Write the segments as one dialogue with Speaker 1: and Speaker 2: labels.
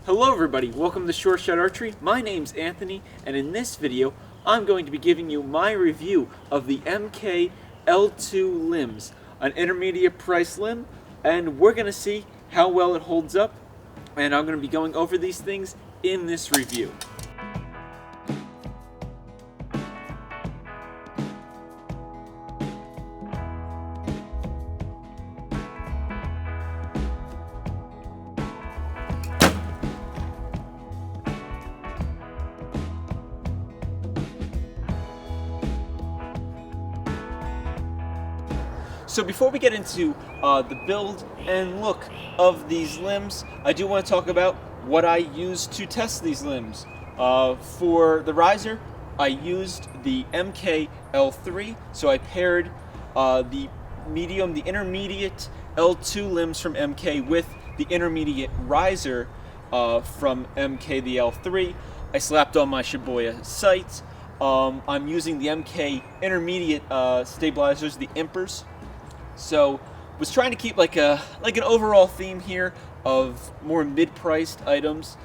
Speaker 1: Hello everybody, welcome to Short Shot Archery. My name's Anthony, and in this video I'm going to be giving you my review of the MK L2 limbs, an intermediate price limb, and we're going to see how well it holds up, and I'm going to be going over these things in this review. So before we get into the build and look of these limbs, I do want to talk about what I used to test these limbs. For the riser, I used the MK L3, so I paired the intermediate L2 limbs from MK with the intermediate riser from MK the L3. I slapped on my Shibuya sight. I'm using the MK intermediate stabilizers, the Impers. So was trying to keep like an overall theme here of more mid-priced items.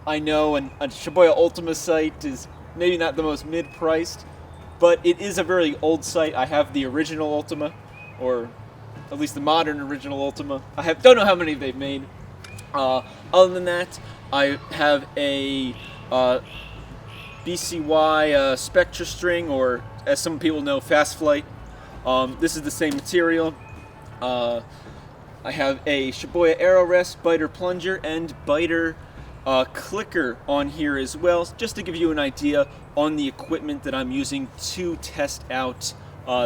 Speaker 1: I know a Shibuya Ultima sight is maybe not the most mid-priced, but it is a very old sight. I have the original Ultima, or at least the modern original Ultima. Don't know how many they've made. Other than that, I have a BCY Spectra string, or as some people know, Fast Flight. This is the same material. I have a Shibuya Arrow Rest, Biter Plunger, and Biter Clicker on here as well, just to give you an idea on the equipment that I'm using to test out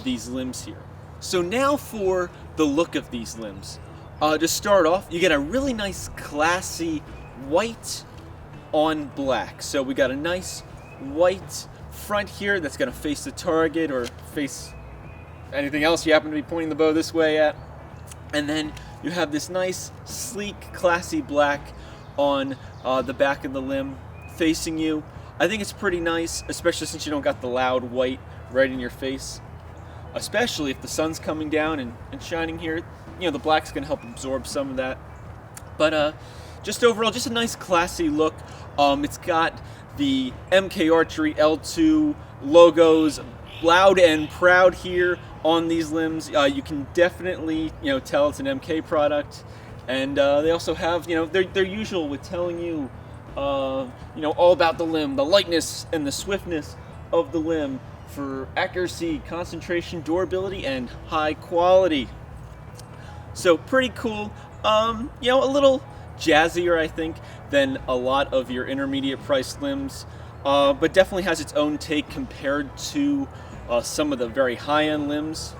Speaker 1: these limbs here. So now for the look of these limbs. To start off, you get a really nice classy white on black. So we got a nice white front here that's going to face the target or face anything else you happen to be pointing the bow this way at. And then you have this nice, sleek, classy black on the back of the limb facing you. I think it's pretty nice, especially since you don't got the loud white right in your face. Especially if the sun's coming down and shining here, you know, the black's going to help absorb some of that. But just overall, just a nice, classy look. It's got the MK Archery L2 logos loud and proud here on these limbs. You can definitely, tell it's an MK product, and they also have, their usual with telling you, all about the limb, the lightness and the swiftness of the limb for accuracy, concentration, durability, and high quality. So pretty cool. A little jazzier, I think, than a lot of your intermediate price limbs, but definitely has its own take compared to some of the very high-end limbs.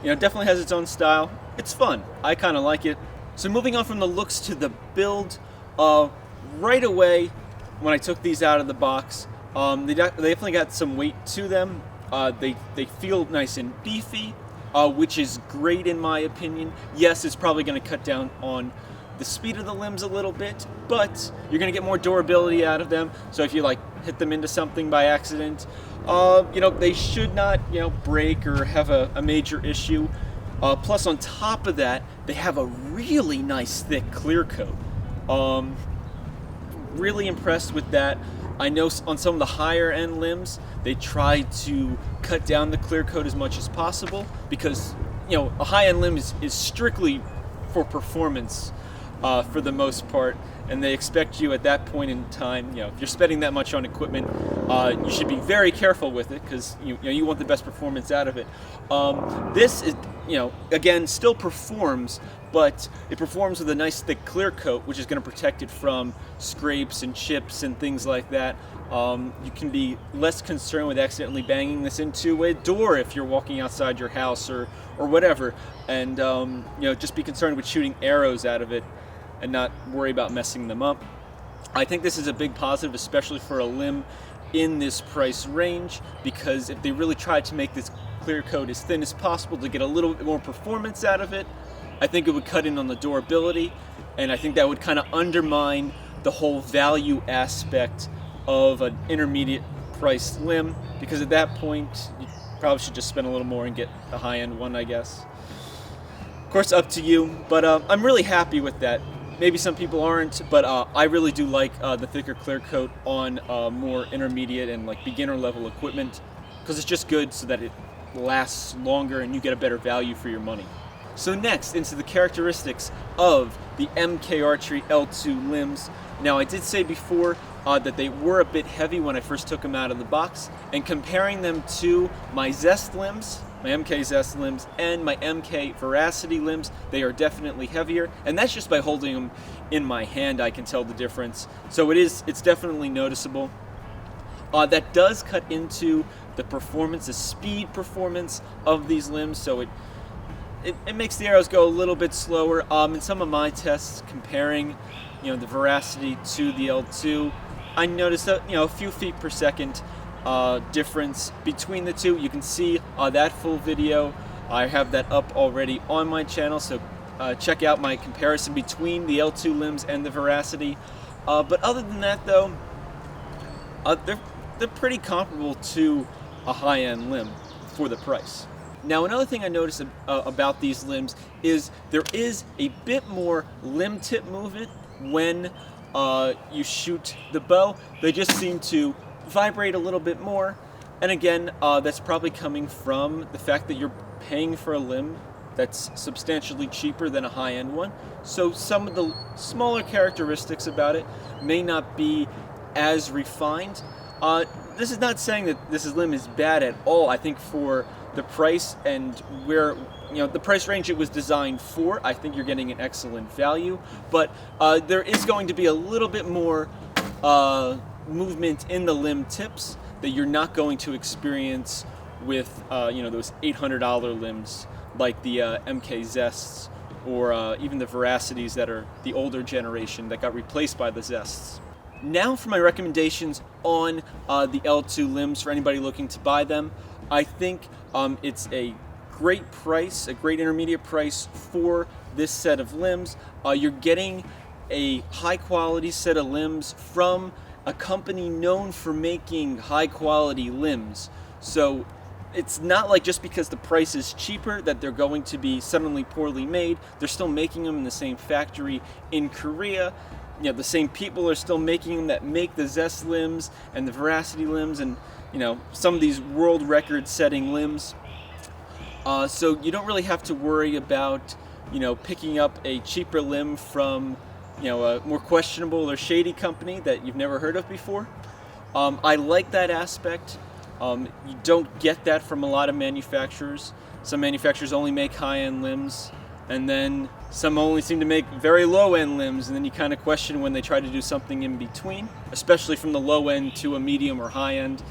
Speaker 1: Definitely has its own style. It's fun. I kind of like it. So moving on from the looks to the build, right away when I took these out of the box, they definitely got some weight to them. They feel nice and beefy, which is great in my opinion. Yes, it's probably going to cut down on the speed of the limbs a little bit, but you're going to get more durability out of them. So if you hit them into something by accident, they should not break or have a major issue. Plus on top of that, they have a really nice thick clear coat. Really impressed with that. I know on some of the higher end limbs they try to cut down the clear coat as much as possible, because a high end limb is strictly for performance for the most part, and they expect you at that point in time, if you're spending that much on equipment, you should be very careful with it, because you want the best performance out of it. This is, again, still performs, but it performs with a nice thick clear coat, which is going to protect it from scrapes and chips and things like that. You can be less concerned with accidentally banging this into a door if you're walking outside your house or whatever, and just be concerned with shooting arrows out of it and not worry about messing them up. I think this is a big positive, especially for a limb in this price range, because if they really tried to make this clear coat as thin as possible to get a little bit more performance out of it, I think it would cut in on the durability, and I think that would kind of undermine the whole value aspect of an intermediate priced limb, because at that point you probably should just spend a little more and get the high-end one, I guess. Of course, up to you, but I'm really happy with that. Maybe some people aren't, but I really do like the thicker clear coat on more intermediate and like beginner level equipment, because it's just good so that it lasts longer and you get a better value for your money. So next, into the characteristics of the MK Archery L2 limbs. Now, I did say before that they were a bit heavy when I first took them out of the box, and comparing them to my Zest limbs, my MK Zest limbs, and my MK Veracity limbs, they are definitely heavier, and that's just by holding them in my hand I can tell the difference. So it's definitely noticeable. That does cut into the performance, the speed performance of these limbs, so it makes the arrows go a little bit slower. In some of my tests comparing, the Veracity to the L2, I noticed that, a few feet per second difference between the two. You can see that full video. I have that up already on my channel, so check out my comparison between the L2 limbs and the Veracity. But other than that, though, they're pretty comparable to a high-end limb for the price. Now, another thing I noticed about these limbs is there is a bit more limb tip movement when you shoot the bow. They just seem to vibrate a little bit more, and again, that's probably coming from the fact that you're paying for a limb that's substantially cheaper than a high-end one. So some of the smaller characteristics about it may not be as refined. This is not saying that this limb is bad at all. I think for the price and where the price range it was designed for, I think you're getting an excellent value. But there is going to be a little bit more movement in the limb tips that you're not going to experience with those $800 limbs like the MK Zests or even the Veracities that are the older generation that got replaced by the Zests. Now for my recommendations on the L2 limbs for anybody looking to buy them. I think it's a great price, a great intermediate price for this set of limbs. You're getting a high quality set of limbs from a company known for making high quality limbs. So it's not like just because the price is cheaper that they're going to be suddenly poorly made. They're still making them in the same factory in Korea. The same people are still making them that make the Zest limbs and the Veracity limbs and some of these world record setting limbs. So you don't really have to worry about picking up a cheaper limb from a more questionable or shady company that you've never heard of before. I like that aspect. You don't get that from a lot of manufacturers. Some manufacturers only make high-end limbs, and then some only seem to make very low-end limbs, and then you kind of question when they try to do something in between, especially from the low end to a medium or high end.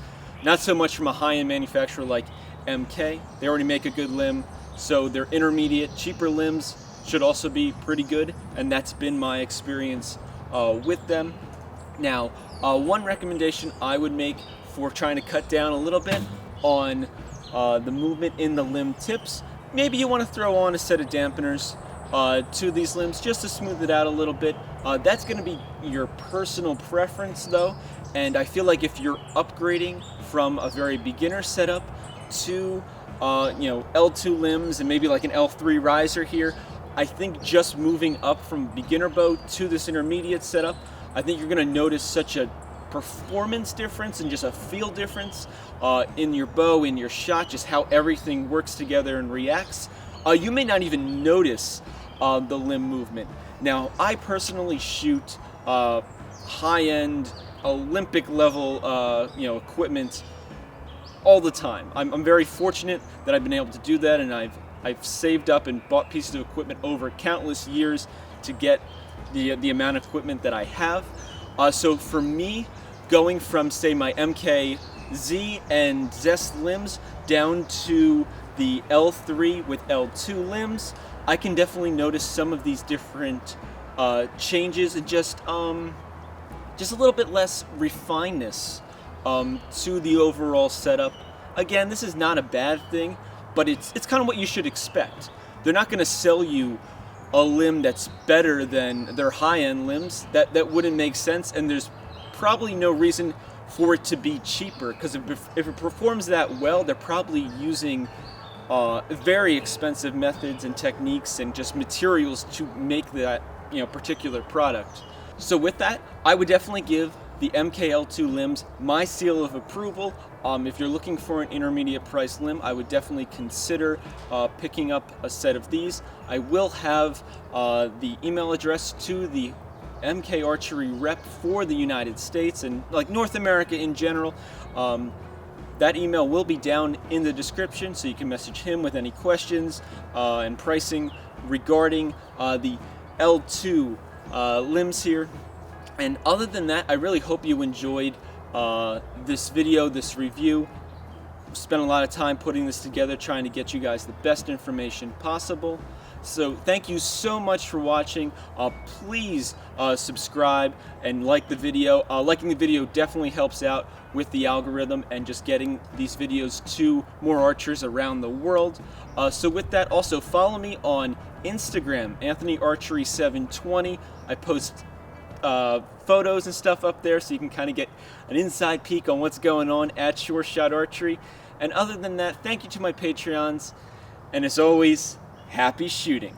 Speaker 1: Not so much from a high-end manufacturer like MK. They already make a good limb, so their intermediate, cheaper limbs should also be pretty good, and that's been my experience with them. Now, one recommendation I would make for trying to cut down a little bit on the movement in the limb tips, maybe you want to throw on a set of dampeners to these limbs just to smooth it out a little bit. That's going to be your personal preference though, and I feel like if you're upgrading from a very beginner setup to L2 limbs and maybe like an L3 riser here, I think just moving up from beginner bow to this intermediate setup, I think you're going to notice such a performance difference and just a feel difference in your bow, in your shot, just how everything works together and reacts. You may not even notice the limb movement. Now, I personally shoot high-end Olympic level equipment all the time. I'm very fortunate that I've been able to do that, and I've saved up and bought pieces of equipment over countless years to get the amount of equipment that I have. So for me, going from say my MKZ and Zest limbs down to the L3 with L2 limbs, I can definitely notice some of these different changes and just a little bit less refinedness to the overall setup. Again, this is not a bad thing, but it's kind of what you should expect. They're not going to sell you a limb that's better than their high-end limbs. That wouldn't make sense, and there's probably no reason for it to be cheaper, because if it performs that well, they're probably using very expensive methods and techniques and just materials to make that particular product. So with that, I would definitely give the MKL2 limbs my seal of approval. If you're looking for an intermediate price limb, I would definitely consider picking up a set of these. I will have the email address to the MK Archery rep for the United States and like North America in general. That email will be down in the description, so you can message him with any questions and pricing regarding the L2 limbs here. And other than that, I really hope you enjoyed this video, this review. Spent a lot of time putting this together, trying to get you guys the best information possible. So thank you so much for watching. Please subscribe and like the video. Liking the video definitely helps out with the algorithm and just getting these videos to more archers around the world. So with that, also follow me on Instagram, AnthonyArchery720. I post photos and stuff up there, so you can kind of get an inside peek on what's going on at Sure Shot Archery. And other than that, thank you to my Patreons, and as always, happy shooting.